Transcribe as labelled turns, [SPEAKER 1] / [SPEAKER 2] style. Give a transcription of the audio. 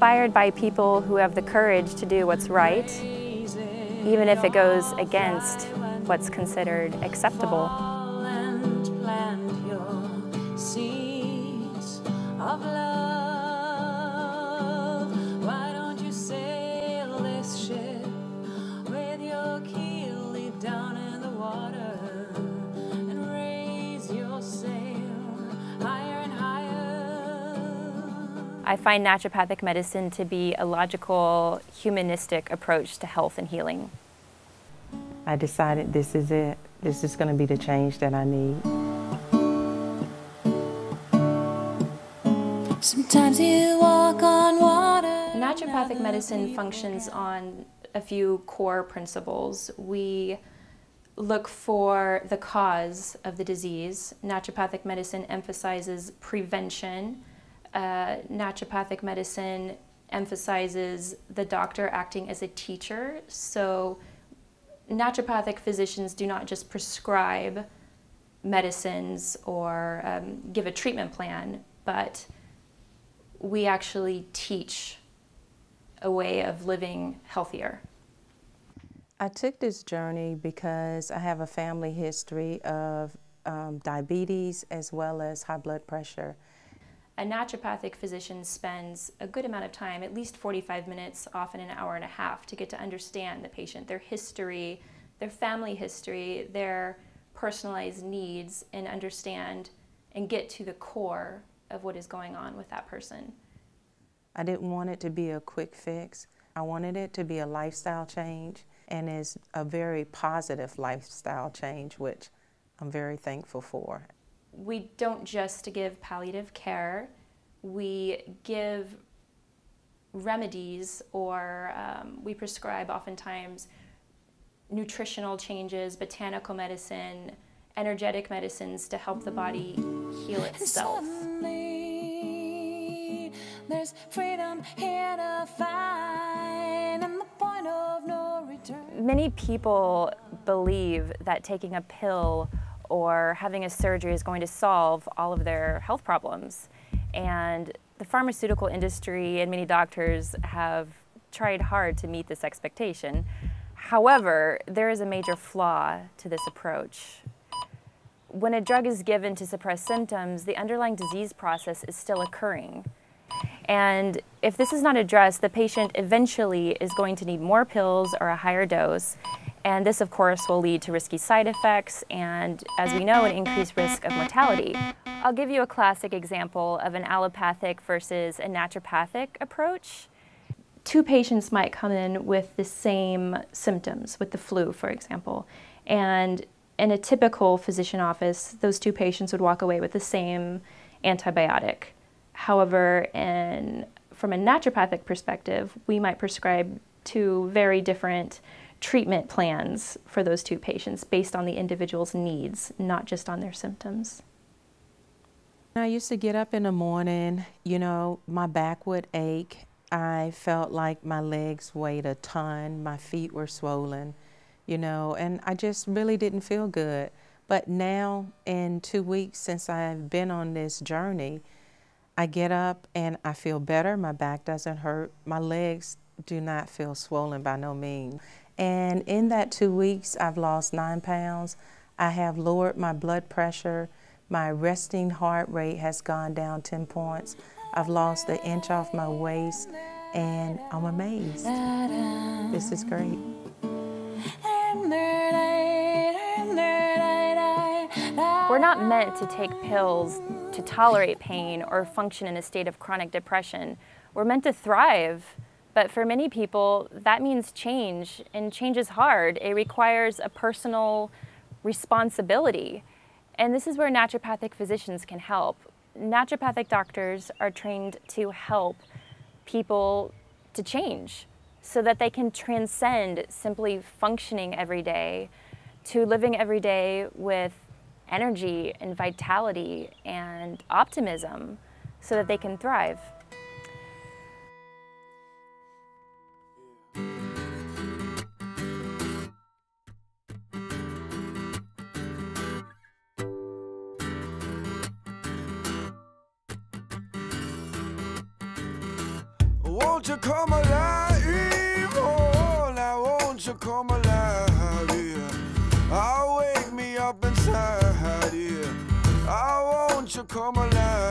[SPEAKER 1] inspired by people who have the courage to do what's right, even if it goes against what's considered acceptable. I find naturopathic medicine to be a logical, humanistic approach to health and healing.
[SPEAKER 2] I decided this is it. This is going to be the change that I need.
[SPEAKER 3] Sometimes you walk on water.
[SPEAKER 1] Naturopathic medicine functions on a few core principles. We look for the cause of the disease. Naturopathic medicine emphasizes prevention. Naturopathic medicine emphasizes the doctor acting as a teacher. So naturopathic physicians do not just prescribe medicines or give a treatment plan, but we actually teach a way of living healthier.
[SPEAKER 2] I took this journey because I have a family history of diabetes as well as high blood pressure.
[SPEAKER 1] A naturopathic physician spends a good amount of time, at least 45 minutes, often an hour and a half, to get to understand the patient, their history, their family history, their personalized needs, and understand and get to the core of what is going on with that person.
[SPEAKER 2] I didn't want it to be a quick fix. I wanted it to be a lifestyle change, and it's a very positive lifestyle change, which I'm very thankful for.
[SPEAKER 1] We don't just give palliative care, we give remedies, or we prescribe oftentimes nutritional changes, botanical medicine, energetic medicines to help the body heal itself.
[SPEAKER 3] Suddenly, there's freedom here to find, and the point of no return.
[SPEAKER 1] Many people believe that taking a pill or having a surgery is going to solve all of their health problems. And the pharmaceutical industry and many doctors have tried hard to meet this expectation. However, there is a major flaw to this approach. When a drug is given to suppress symptoms, the underlying disease process is still occurring. And if this is not addressed, the patient eventually is going to need more pills or a higher dose. And this, of course, will lead to risky side effects and, as we know, an increased risk of mortality. I'll give you a classic example of an allopathic versus a naturopathic approach. Two patients might come in with the same symptoms, with the flu, for example. And in a typical physician office, those two patients would walk away with the same antibiotic. However, from a naturopathic perspective, we might prescribe two very different treatment plans for those two patients based on the individual's needs, not just on their symptoms.
[SPEAKER 2] I used to get up in the morning, you know, my back would ache. I felt like my legs weighed a ton, my feet were swollen, you know, and I just really didn't feel good. But now, in 2 weeks since I've been on this journey, I get up and I feel better, my back doesn't hurt, my legs do not feel swollen by no means. And in that 2 weeks, I've lost 9 pounds. I have lowered my blood pressure. My resting heart rate has gone down 10 points. I've lost an inch off my waist, and I'm amazed. This is great.
[SPEAKER 1] We're not meant to take pills to tolerate pain or function in a state of chronic depression. We're meant to thrive. But for many people, that means change, and change is hard. It requires a personal responsibility. And this is where naturopathic physicians can help. Naturopathic doctors are trained to help people to change so that they can transcend simply functioning every day to living every day with energy and vitality and optimism so that they can thrive.
[SPEAKER 4] won't you come alive? Oh, now won't you come alive? Yeah. Oh, wake me up inside. Yeah. Oh, won't you come alive?